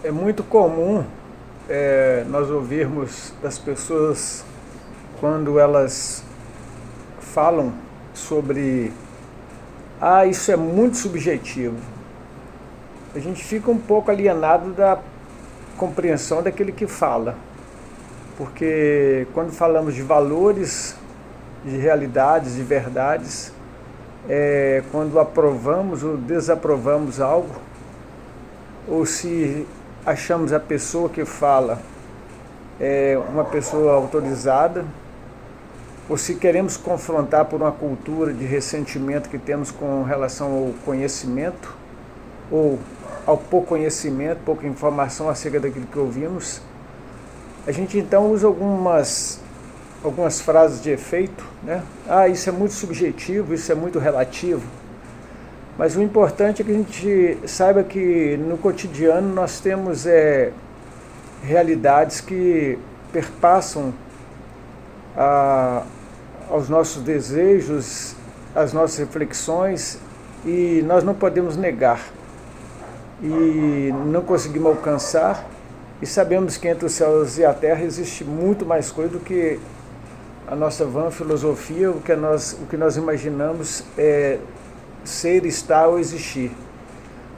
É muito comum nós ouvirmos das pessoas quando elas falam sobre isso é muito subjetivo. A gente fica um pouco alienado da compreensão daquele que fala. Porque quando falamos de valores, de realidades, de verdades, quando aprovamos ou desaprovamos algo, ou se achamos a pessoa que fala uma pessoa autorizada, ou se queremos confrontar por uma cultura de ressentimento que temos com relação ao conhecimento, ou ao pouco conhecimento, pouca informação acerca daquilo que ouvimos, a gente então usa algumas frases de efeito, né? Isso é muito subjetivo, isso é muito relativo. Mas o importante é que a gente saiba que no cotidiano nós temos realidades que perpassam aos nossos desejos, às nossas reflexões, e nós não podemos negar. E não conseguimos alcançar, e sabemos que entre os céus e a terra existe muito mais coisa do que a nossa vã filosofia, o que nós imaginamos ser, estar ou existir.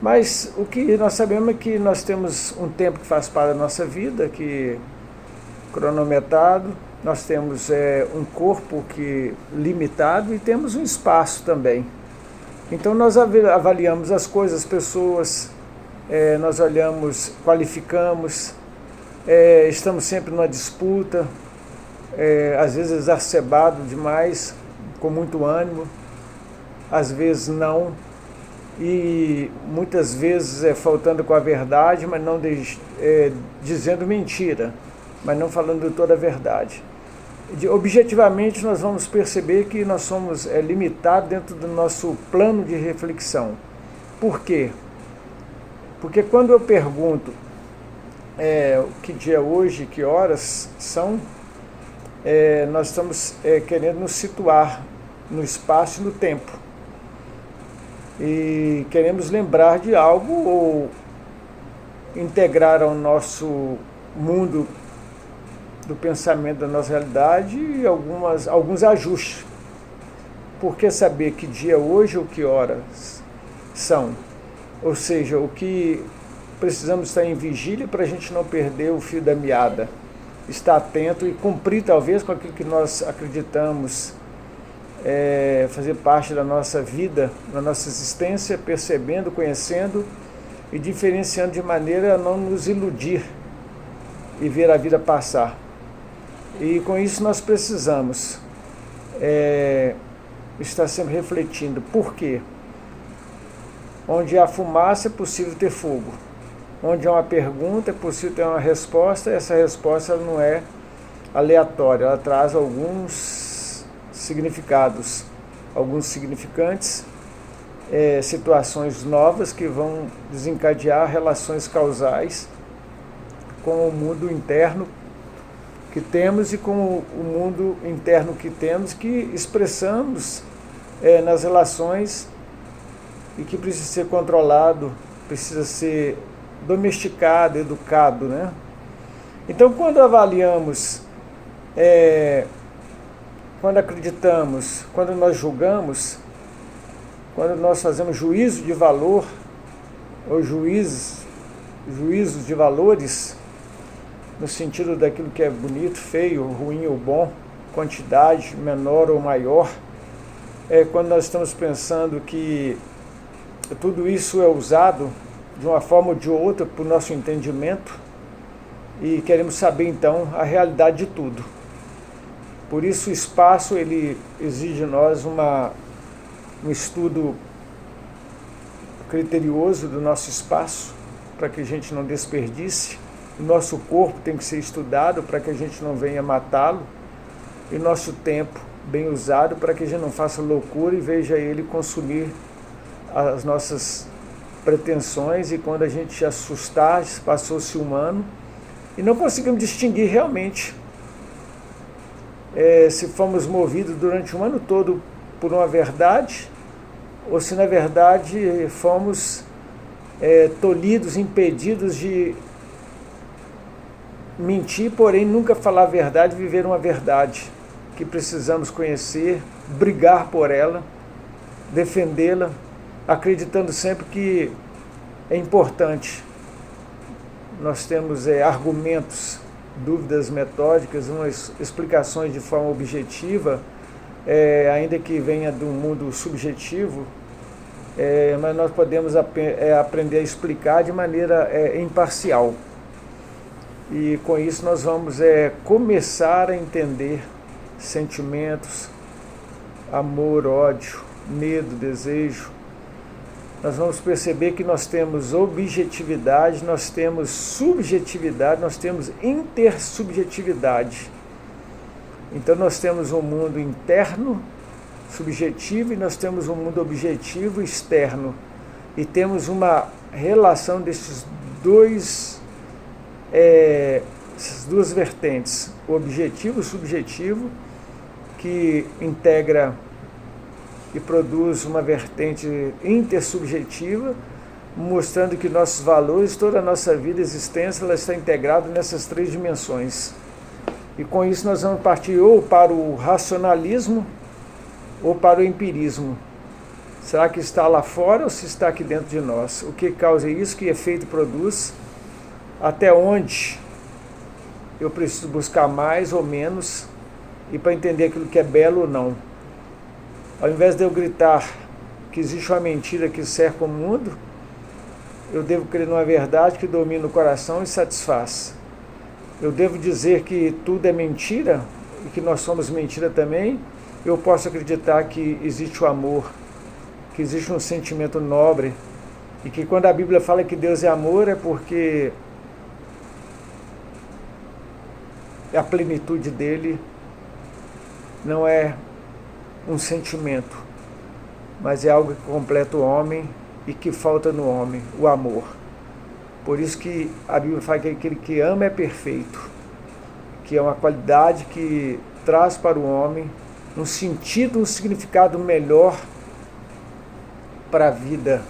Mas o que nós sabemos é que nós temos um tempo que faz parte da nossa vida, que cronometrado, nós temos um corpo limitado e temos um espaço também. Então nós avaliamos as coisas, as pessoas, nós olhamos, qualificamos, estamos sempre numa disputa, às vezes exacerbado demais, com muito ânimo, às vezes não, e muitas vezes faltando com a verdade, mas não dizendo mentira, mas não falando toda a verdade. Objetivamente nós vamos perceber que nós somos limitados dentro do nosso plano de reflexão. Por quê? Porque quando eu pergunto que dia é hoje, que horas são, nós estamos querendo nos situar no espaço e no tempo. E queremos lembrar de algo ou integrar ao nosso mundo do pensamento, da nossa realidade, alguns ajustes. Por que saber que dia é hoje ou que horas são? Ou seja, o que precisamos estar em vigília para a gente não perder o fio da meada. Estar atento e cumprir talvez com aquilo que nós acreditamos fazer parte da nossa vida, da nossa existência, percebendo, conhecendo e diferenciando de maneira a não nos iludir e ver a vida passar. E com isso nós precisamos estar sempre refletindo. Por quê? Onde há fumaça é possível ter fogo. Onde há uma pergunta é possível ter uma resposta. Essa resposta ela não é aleatória, ela traz alguns significados, alguns significantes, situações novas que vão desencadear relações causais com o mundo interno que temos e com o mundo interno que temos, que expressamos nas relações e que precisa ser controlado, precisa ser domesticado, educado, né? Então, quando avaliamos, quando acreditamos, quando nós julgamos, quando nós fazemos juízo de valor, ou juízos de valores, no sentido daquilo que é bonito, feio, ruim ou bom, quantidade menor ou maior, quando nós estamos pensando que tudo isso é usado de uma forma ou de outra por nosso entendimento e queremos saber então a realidade de tudo. Por isso o espaço ele exige de nós um estudo criterioso do nosso espaço, para que a gente não desperdice. O nosso corpo tem que ser estudado para que a gente não venha matá-lo, e nosso tempo bem usado para que a gente não faça loucura e veja ele consumir as nossas pretensões, e quando a gente se assustar, passou-se um ano e não conseguimos distinguir realmente se fomos movidos durante um ano todo por uma verdade, ou se na verdade fomos tolhidos, impedidos de mentir, porém nunca falar a verdade, viver uma verdade que precisamos conhecer, brigar por ela, defendê-la, acreditando sempre que é importante. Nós temos argumentos, dúvidas metódicas, umas explicações de forma objetiva, ainda que venha do mundo subjetivo, mas nós podemos aprender a explicar de maneira imparcial. E com isso nós vamos começar a entender sentimentos, amor, ódio, medo, desejo. Nós vamos perceber que nós temos objetividade, nós temos subjetividade, nós temos intersubjetividade. Então nós temos um mundo interno, subjetivo, e nós temos um mundo objetivo, externo. E temos uma relação essas duas vertentes, o objetivo e o subjetivo, que integra e produz uma vertente intersubjetiva, mostrando que nossos valores, toda a nossa vida, existência, ela está integrada nessas três dimensões. E com isso nós vamos partir ou para o racionalismo ou para o empirismo. Será que está lá fora ou se está aqui dentro de nós? O que causa isso? Que efeito produz? Até onde eu preciso buscar mais ou menos, e para entender aquilo que é belo ou não. Ao invés de eu gritar que existe uma mentira que cerca o mundo, eu devo crer numa verdade que domina o coração e satisfaz. Eu devo dizer que tudo é mentira e que nós somos mentira também. Eu posso acreditar que existe o amor, que existe um sentimento nobre, e que quando a Bíblia fala que Deus é amor, é porque a plenitude dele não é um sentimento, mas é algo que completa o homem e que falta no homem, o amor. Por isso que a Bíblia fala que aquele que ama é perfeito, que é uma qualidade que traz para o homem um sentido, um significado melhor para a vida.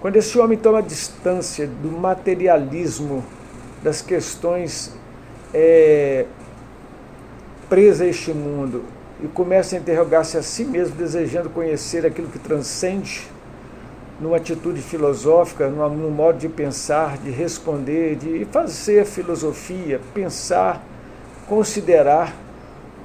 Quando esse homem toma distância do materialismo, das questões presas a este mundo, e começa a interrogar-se a si mesmo, desejando conhecer aquilo que transcende, numa atitude filosófica, num modo de pensar, de responder, de fazer filosofia, pensar, considerar,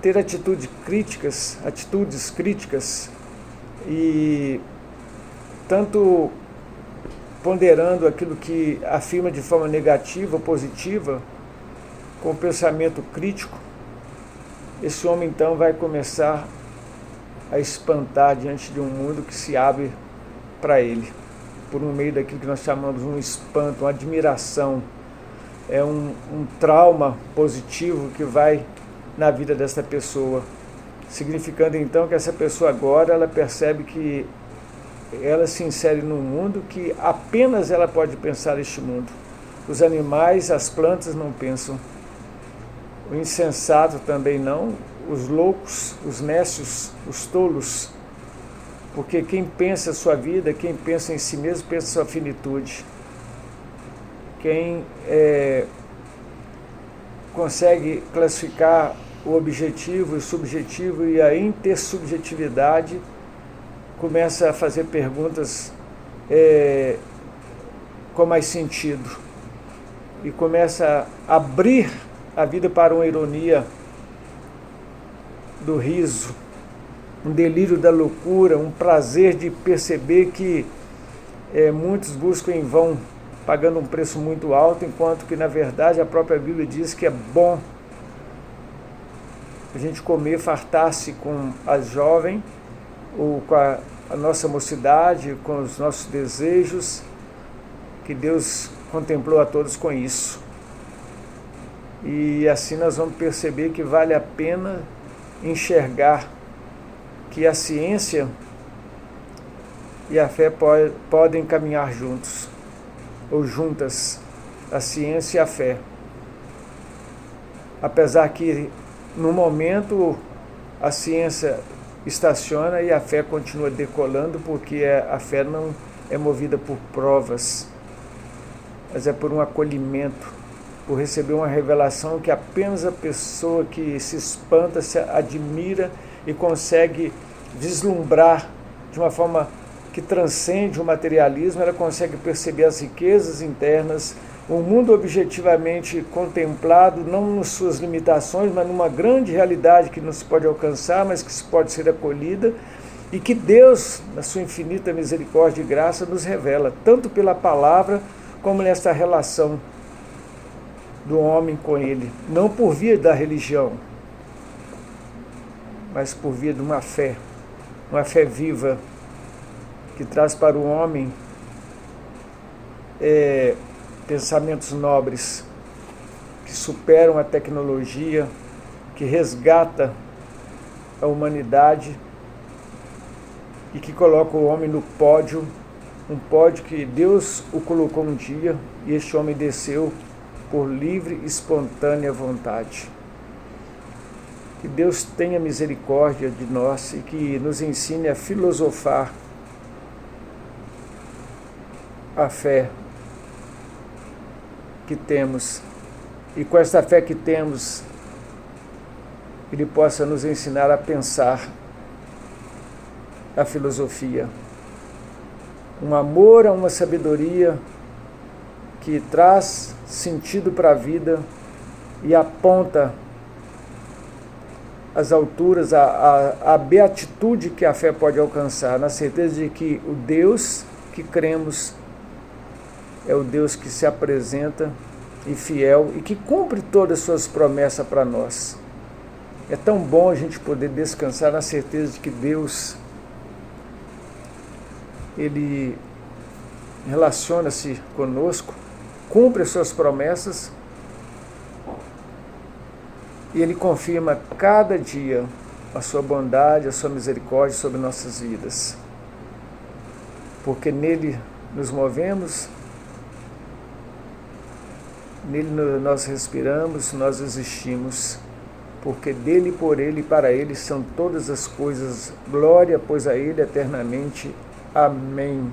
ter atitudes críticas, e tanto ponderando aquilo que afirma de forma negativa ou positiva, com pensamento crítico, esse homem então vai começar a espantar diante de um mundo que se abre para ele, por um meio daquilo que nós chamamos um espanto, uma admiração, um trauma positivo que vai na vida dessa pessoa, significando então que essa pessoa agora ela percebe que ela se insere num mundo que apenas ela pode pensar este mundo. Os animais, as plantas não pensam. O insensato também não, os loucos, os nécios, os tolos, porque quem pensa a sua vida, quem pensa em si mesmo, pensa a sua finitude. Quem consegue classificar o objetivo, o subjetivo e a intersubjetividade, começa a fazer perguntas com mais sentido e começa a abrir a vida para uma ironia do riso, um delírio da loucura, um prazer de perceber que muitos buscam em vão, pagando um preço muito alto, enquanto que na verdade a própria Bíblia diz que é bom a gente comer, fartar-se com a jovem ou com a nossa mocidade, com os nossos desejos, que Deus contemplou a todos com isso. E assim nós vamos perceber que vale a pena enxergar que a ciência e a fé podem caminhar juntos, ou juntas, a ciência e a fé. Apesar que no momento a ciência estaciona e a fé continua decolando, porque a fé não é movida por provas, mas é por um acolhimento, por receber uma revelação que apenas a pessoa que se espanta, se admira e consegue vislumbrar de uma forma que transcende o materialismo, ela consegue perceber as riquezas internas, o mundo objetivamente contemplado, não nas suas limitações, mas numa grande realidade que não se pode alcançar, mas que se pode ser acolhida, e que Deus, na sua infinita misericórdia e graça, nos revela, tanto pela palavra, como nesta relação do homem com ele, não por via da religião, mas por via de uma fé viva, que traz para o homem pensamentos nobres, que superam a tecnologia, que resgata a humanidade e que coloca o homem no pódio, um pódio que Deus o colocou um dia e este homem desceu por livre e espontânea vontade. Que Deus tenha misericórdia de nós e que nos ensine a filosofar a fé que temos, e com esta fé que temos, Ele possa nos ensinar a pensar a filosofia, um amor a uma sabedoria que traz sentido para a vida e aponta as alturas, a beatitude que a fé pode alcançar, na certeza de que o Deus que cremos é o Deus que se apresenta e fiel e que cumpre todas as suas promessas para nós. É tão bom a gente poder descansar na certeza de que Deus, Ele relaciona-se conosco, cumpre as suas promessas e Ele confirma cada dia a sua bondade, a sua misericórdia sobre nossas vidas. Porque nele nos movemos, nele nós respiramos, nós existimos, porque dele, por ele e para ele são todas as coisas. Glória, pois, a ele eternamente. Amém.